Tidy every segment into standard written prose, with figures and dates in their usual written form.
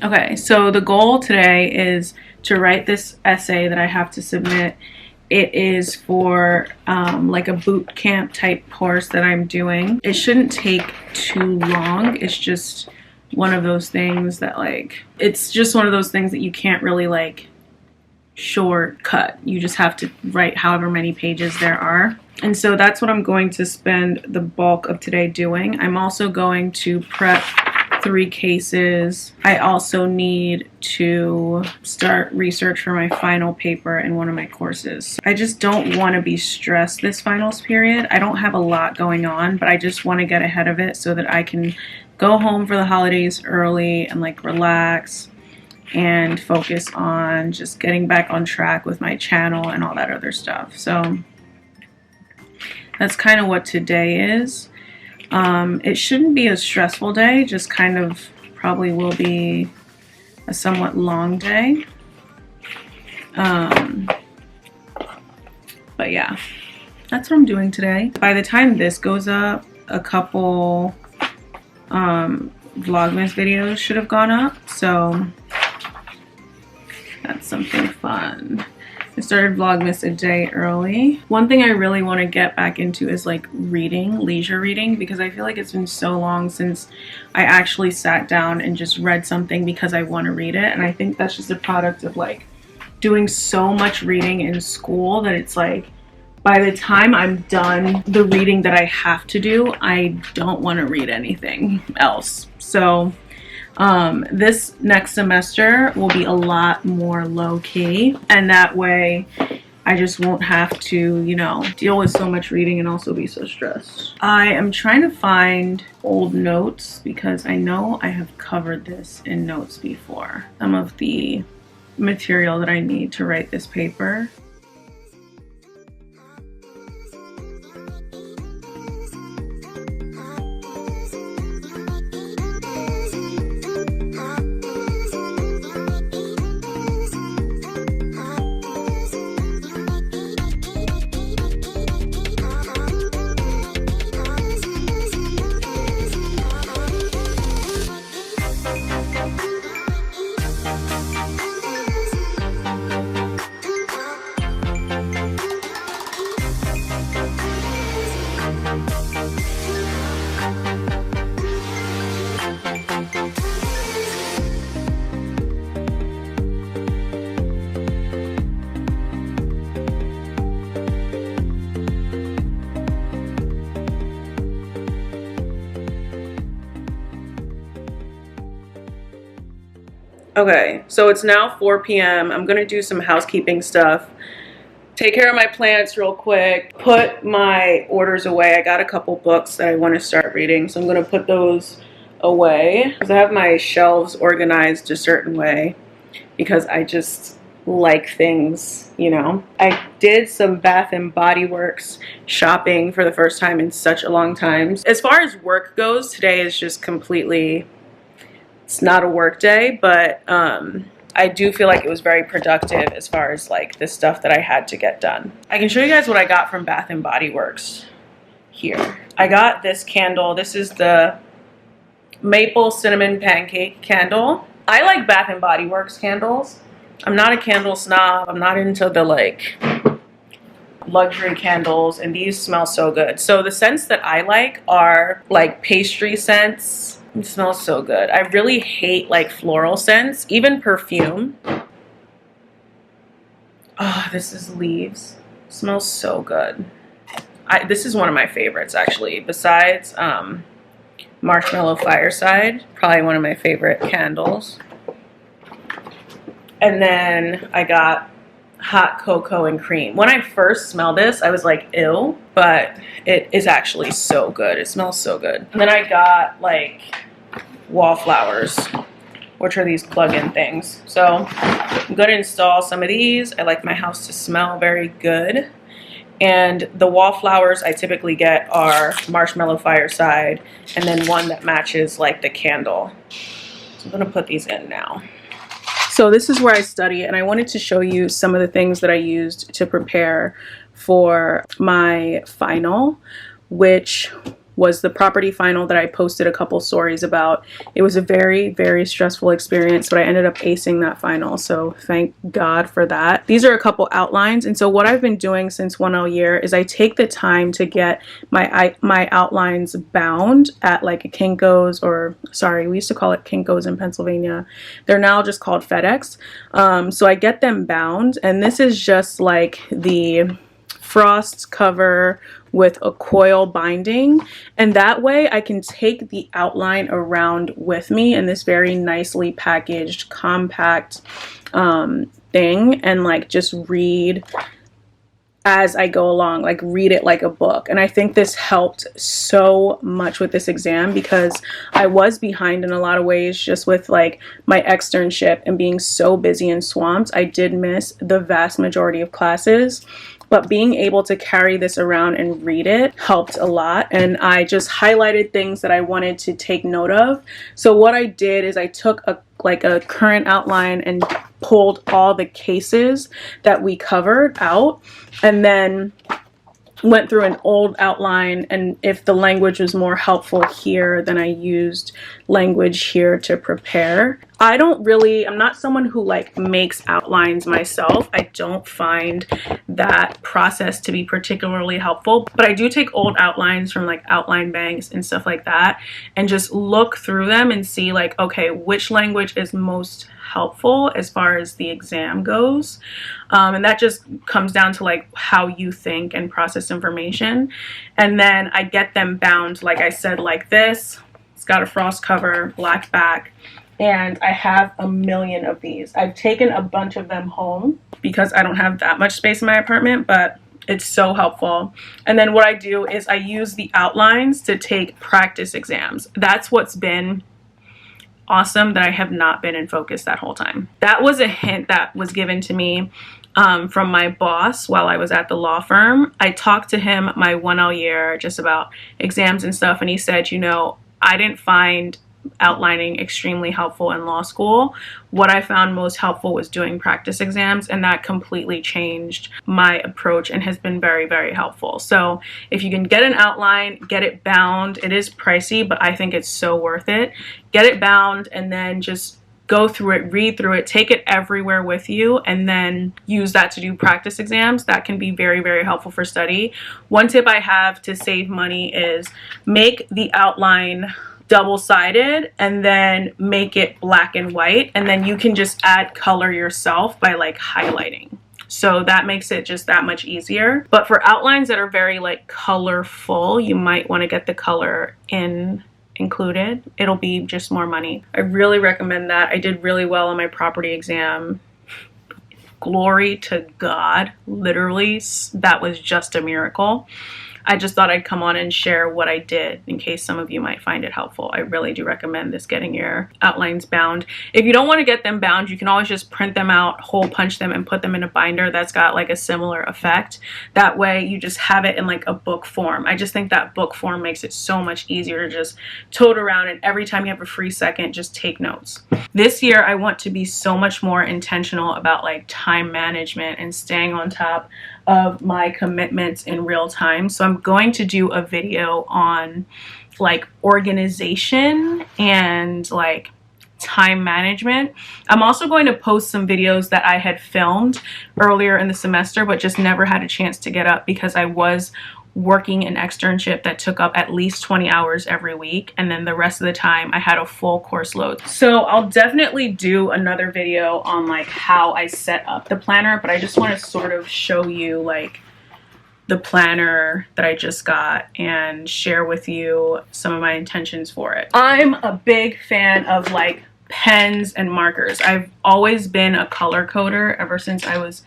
Okay, so the goal today is to write this essay that I have to submit. It is for like a boot camp type course that I'm doing. It shouldn't take too long. It's just one of those things that it's just one of those things that you can't really shortcut. You just have to write however many pages there are. And so that's what I'm going to spend the bulk of today doing. I'm also going to prep 3 cases. I also need to start research for my final paper in one of my courses. I just don't want to be stressed this finals period. I don't have a lot going on, but I just want to get ahead of it so that I can go home for the holidays early and relax and focus on just getting back on track with my channel and all that other stuff. So that's kind of what today is. It shouldn't be a stressful day, just kind of probably will be a somewhat long day. But yeah, that's what I'm doing today. By the time this goes up, a couple Vlogmas videos should have gone up, so that's something fun. I started Vlogmas a day early. One thing I really want to get back into is reading, leisure reading, because I feel like it's been so long since I actually sat down and just read something because I want to read it. And I think that's just a product of doing so much reading in school that it's by the time I'm done the reading that I have to do, I don't want to read anything else. So this next semester will be a lot more low-key, and that way I just won't have to, deal with so much reading and also be so stressed. I am trying to find old notes because I know I have covered this in notes before. Some of the material that I need to write this paper. Okay, so it's now 4 p.m. I'm gonna do some housekeeping stuff, take care of my plants real quick, put my orders away. I got a couple books that I want to start reading, so I'm gonna put those away because I have my shelves organized a certain way because I just like things, I did some Bath and Body Works shopping for the first time in such a long time. As far as work goes, today is just completely, it's not a work day, but I do feel like it was very productive as far as the stuff that I had to get done. I can show you guys what I got from Bath and Body Works here. I got this candle. This is the Maple Cinnamon Pancake candle. I like Bath and Body Works candles. I'm not a candle snob. I'm not into the luxury candles, and these smell so good. So the scents that I like are pastry scents. It smells so good. I really hate floral scents, even perfume. Oh, this is Leaves. It smells so good. This is one of my favorites actually. Besides Marshmallow Fireside, probably one of my favorite candles. And then I got Hot Cocoa and Cream. When I first smelled this, I was like, ew, but it is actually so good. It smells so good. And then I got Wallflowers, which are these plug-in things. So I'm gonna install some of these. I like my house to smell very good. And the Wallflowers I typically get are Marshmallow Fireside, and then one that matches the candle. So I'm gonna put these in now. So this is where I study, and I wanted to show you some of the things that I used to prepare for my final, which was the property final that I posted a couple stories about. It was a very, very stressful experience, but I ended up acing that final, so thank God for that. These are a couple outlines, and so what I've been doing since 1L year is I take the time to get my outlines bound at like a Kinko's, or sorry, we used to call it Kinko's in Pennsylvania. They're now just called FedEx. So I get them bound, and this is just like the frost cover with a coil binding, and that way I can take the outline around with me in this very nicely packaged compact thing, and like just read as I go along, like read it like a book. And I think this helped so much with this exam because I was behind in a lot of ways just with like my externship and being so busy and swamped. I did miss the vast majority of classes, but being able to carry this around and read it helped a lot. And I just highlighted things that I wanted to take note of. So what I did is I took a current outline and pulled all the cases that we covered out, and then went through an old outline, and if the language was more helpful here, then I used language here to prepare. I'm not someone who like makes outlines myself. I don't find that process to be particularly helpful, but I do take old outlines from like outline banks and stuff like that and just look through them and see like, okay, which language is most helpful as far as the exam goes. And that just comes down to like how you think and process information. And then I get them bound, like I said, like this. It's got a frost cover, black back, and I have a million of these. I've taken a bunch of them home because I don't have that much space in my apartment, but it's so helpful. And then what I do is I use the outlines to take practice exams. That's what's been awesome, that I have not been in focus that whole time. That was a hint that was given to me from my boss while I was at the law firm. I talked to him my 1L year just about exams and stuff, and he said, you know, I didn't find outlining extremely helpful in law school. What I found most helpful was doing practice exams, and that completely changed my approach and has been very, very helpful. So if you can get an outline, get it bound. It is pricey, but I think it's so worth it. Get it bound and then just go through it, read through it, take it everywhere with you, and then use that to do practice exams. That can be very, very helpful for study. One tip I have to save money is make the outline double-sided and then make it black and white, and then you can just add color yourself by like highlighting. So that makes it just that much easier. But for outlines that are very like colorful, you might want to get the color included. It'll be just more money. I really recommend that. I did really well on my property exam. Glory to God. Literally, that was just a miracle. I just thought I'd come on and share what I did in case some of you might find it helpful. I really do recommend this, getting your outlines bound. If you don't want to get them bound, you can always just print them out, hole punch them, and put them in a binder that's got like a similar effect. That way you just have it in like a book form. I just think that book form makes it so much easier to just tote around, and every time you have a free second, just take notes. This year, I want to be so much more intentional about like time management and staying on top of my commitments in real time. So I'm going to do a video on like organization and like time management. I'm also going to post some videos that I had filmed earlier in the semester but just never had a chance to get up because I was working an externship that took up at least 20 hours every week, and then the rest of the time I had a full course load. So I'll definitely do another video on like how I set up the planner, but I just want to sort of show you like the planner that I just got and share with you some of my intentions for it. I'm a big fan of like pens and markers. I've always been a color coder ever since I was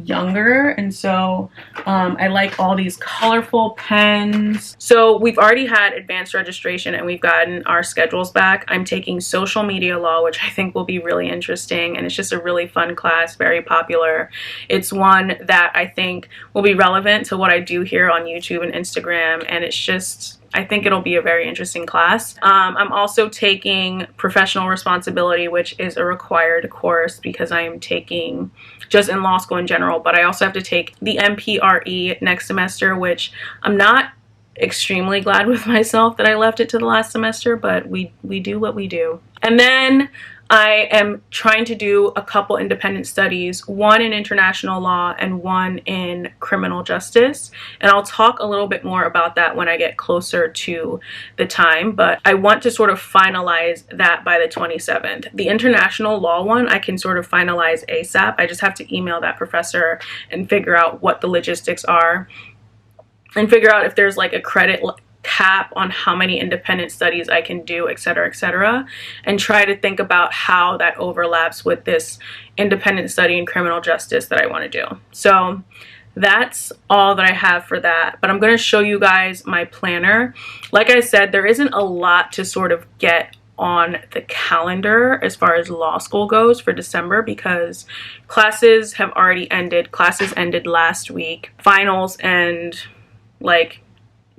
younger, and so I like all these colorful pens. So we've already had advanced registration and we've gotten our schedules back. I'm taking social media law, which I think will be really interesting, and it's just a really fun class, very popular. It's one that I think will be relevant to what I do here on YouTube and Instagram, and it's just, I think it'll be a very interesting class. I'm also taking professional responsibility, which is a required course because I am taking just in law school in general, but I also have to take the MPRE next semester, which I'm not extremely glad with myself that I left it to the last semester, but we do what we do. And then I am trying to do a couple independent studies, one in international law and one in criminal justice. And I'll talk a little bit more about that when I get closer to the time, but I want to sort of finalize that by the 27th. The international law one, I can sort of finalize ASAP. I just have to email that professor and figure out what the logistics are and figure out if there's like a credit cap on how many independent studies I can do, etc., and try to think about how that overlaps with this independent study in criminal justice that I want to do. So that's all that I have for that, but I'm going to show you guys my planner. Like I said, there isn't a lot to sort of get on the calendar as far as law school goes for December because classes have already ended. Classes ended last week. Finals end like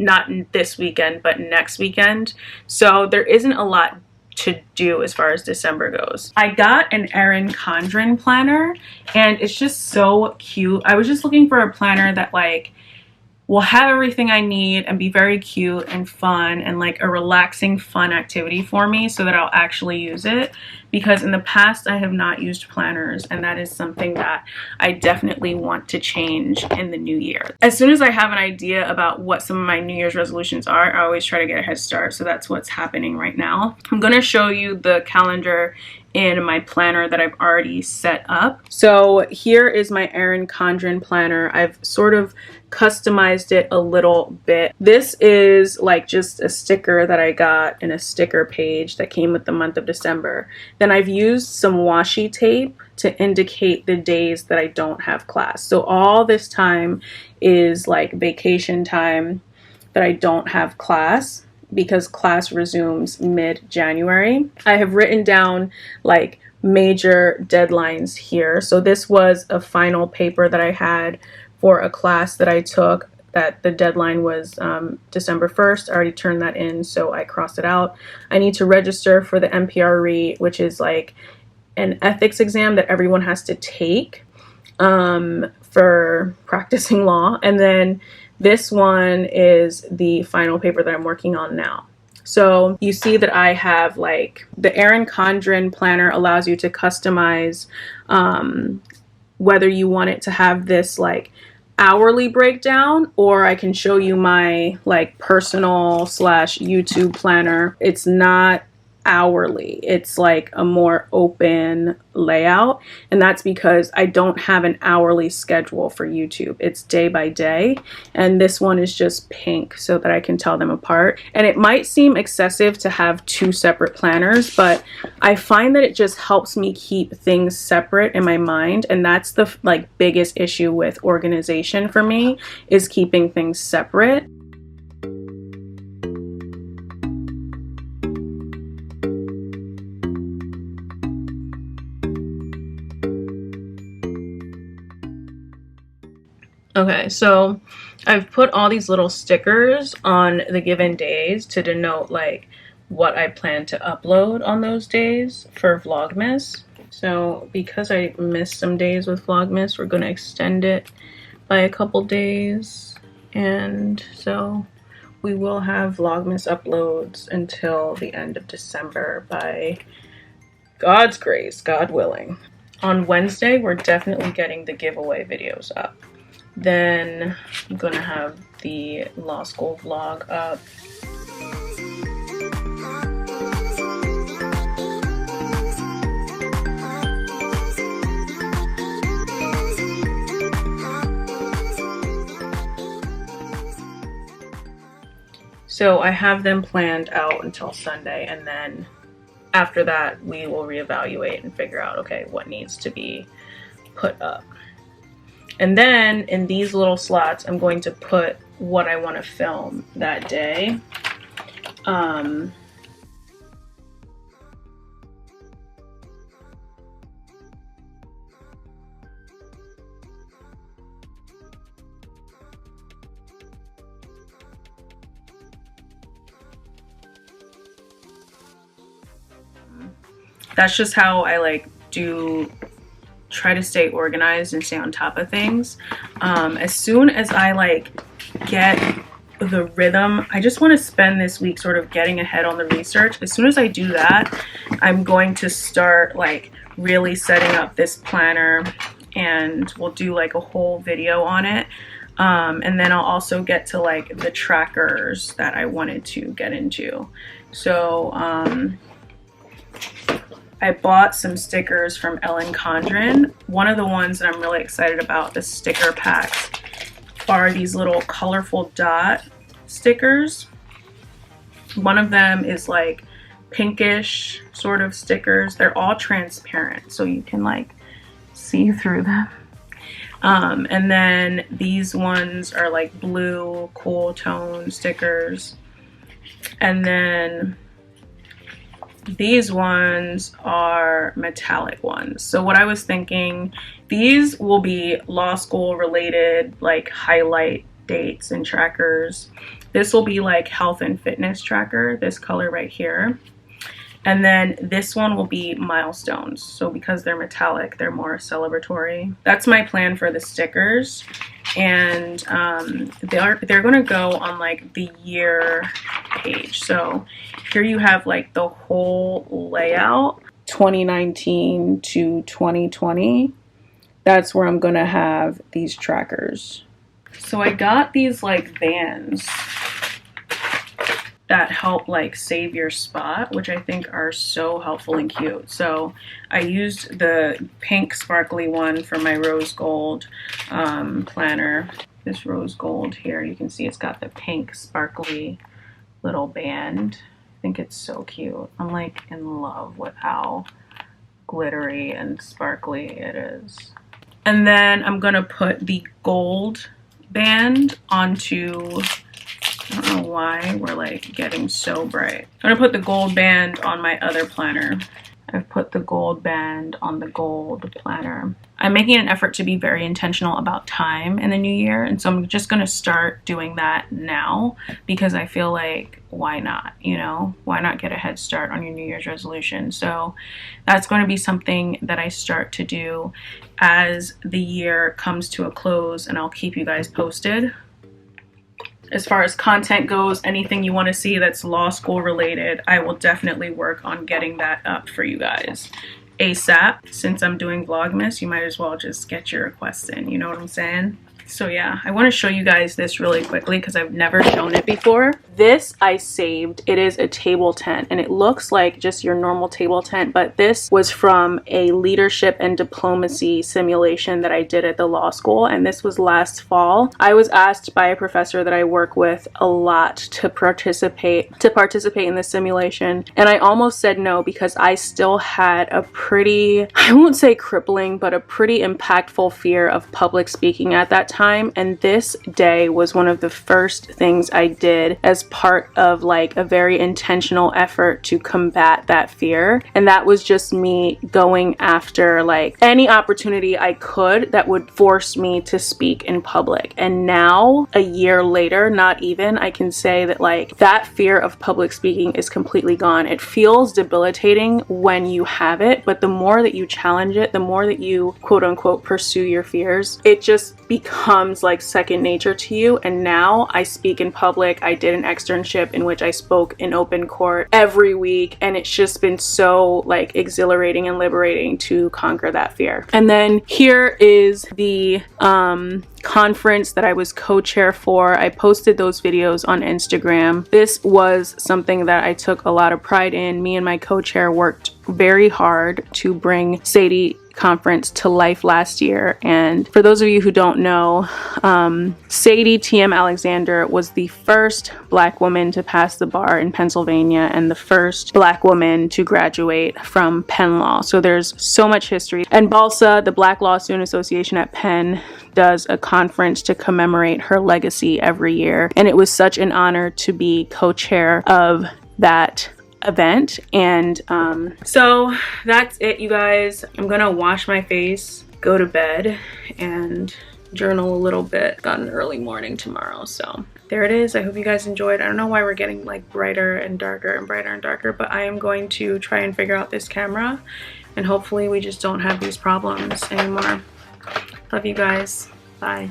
not this weekend, but next weekend. So there isn't a lot to do as far as December goes. I got an Erin Condren planner and it's just so cute. I was just looking for a planner that like will have everything I need and be very cute and fun and like a relaxing, fun activity for me so that I'll actually use it. Because in the past I have not used planners and that is something that I definitely want to change in the new year. As soon as I have an idea about what some of my New Year's resolutions are, I always try to get a head start. So that's what's happening right now. I'm going to show you the calendar in my planner that I've already set up. So here is my Erin Condren planner. I've sort of customized it a little bit. This is like just a sticker that I got in a sticker page that came with the month of December. Then I've used some washi tape to indicate the days that I don't have class. So all this time is like vacation time that I don't have class, because class resumes mid-January. I have written down like major deadlines here. So this was a final paper that I had for a class that I took that the deadline was December 1st. I already turned that in, so I crossed it out. I need to register for the MPRE, which is like an ethics exam that everyone has to take for practicing law. And then this one is the final paper that I'm working on now. So you see that I have like the Erin Condren planner allows you to customize whether you want it to have this like hourly breakdown, or I can show you my like personal / YouTube planner. It's not hourly, it's like a more open layout, and that's because I don't have an hourly schedule for YouTube. It's day by day, and this one is just pink so that I can tell them apart. And it might seem excessive to have two separate planners, but I find that it just helps me keep things separate in my mind, and that's the like biggest issue with organization for me, is keeping things separate. Okay, so I've put all these little stickers on the given days to denote like what I plan to upload on those days for Vlogmas. So because I missed some days with Vlogmas, we're going to extend it by a couple days. And so we will have Vlogmas uploads until the end of December by God's grace, God willing. On Wednesday, we're definitely getting the giveaway videos up. Then I'm gonna have the law school vlog up. So I have them planned out until Sunday, and then after that we will reevaluate and figure out, okay, what needs to be put up. And then in these little slots, I'm going to put what I want to film that day. That's just how I like try to stay organized and stay on top of things. As soon as I like get the rhythm. I just want to spend this week sort of getting ahead on the research. As soon as I do that, I'm going to start like really setting up this planner, and we'll do like a whole video on it. And then I'll also get to like the trackers that I wanted to get into. So I bought some stickers from Ellen Condren. One of the ones that I'm really excited about, the sticker packs, are these little colorful dot stickers. One of them is like pinkish sort of stickers. They're all transparent, so you can like see through them. And then these ones are like blue, cool tone stickers. And then these ones are metallic ones. So what I was thinking, these will be law school related, like highlight dates and trackers. This will be like health and fitness tracker, this color right here. And then this one will be milestones. So because they're metallic, they're more celebratory. That's my plan for the stickers. And they're gonna go on like the year page. So here you have like the whole layout, 2019 to 2020. That's where I'm gonna have these trackers. So I got these like bands that help like save your spot, which I think are so helpful and cute. So I used the pink sparkly one for my rose gold planner. This rose gold here, you can see it's got the pink sparkly little band. I think it's so cute. I'm like in love with how glittery and sparkly it is. And then I'm gonna put the gold band onto, I don't know why we're like getting so bright. I'm gonna put the gold band on my other planner. I've put the gold band on the gold planner. I'm making an effort to be very intentional about time in the new year, and so I'm just gonna start doing that now because I feel like why not, you know? Why not get a head start on your New Year's resolution? So that's going to be something that I start to do as the year comes to a close, and I'll keep you guys posted. As far as content goes, anything you want to see that's law school related, I will definitely work on getting that up for you guys ASAP. Since I'm doing Vlogmas, you might as well just get your requests in, you know what I'm saying? So yeah, I want to show you guys this really quickly because I've never shown it before. This I saved. It is a table tent, and it looks like just your normal table tent, but this was from a leadership and diplomacy simulation that I did at the law school, and this was last fall. I was asked by a professor that I work with a lot to participate in this simulation, and I almost said no because I still had a pretty, I won't say crippling, but a pretty impactful fear of public speaking at that time, and this day was one of the first things I did as part of like a very intentional effort to combat that fear. And that was just me going after like any opportunity I could that would force me to speak in public. And now, a year later, not even, I can say that like that fear of public speaking is completely gone. It feels debilitating when you have it, but the more that you challenge it, the more that you quote unquote pursue your fears, it just becomes like second nature to you. And now I speak in public. I did an externship in which I spoke in open court every week, and it's just been so like exhilarating and liberating to conquer that fear. And then here is the conference that I was co-chair for. I posted those videos on Instagram. This was something that I took a lot of pride in. Me and my co-chair worked very hard to bring Sadie conference to life last year. And for those of you who don't know, Sadie T.M. Alexander was the first Black woman to pass the bar in Pennsylvania and the first Black woman to graduate from Penn Law. So there's so much history. And BALSA, the Black Law Student Association at Penn, does a conference to commemorate her legacy every year. And it was such an honor to be co-chair of that event. And so that's it, you guys. I'm gonna wash my face, go to bed, and journal a little bit. Got an early morning tomorrow, so there it is. I hope you guys enjoyed. I don't know why we're getting like brighter and darker and brighter and darker, but I am going to try and figure out this camera, and hopefully we just don't have these problems anymore. Love you guys. Bye.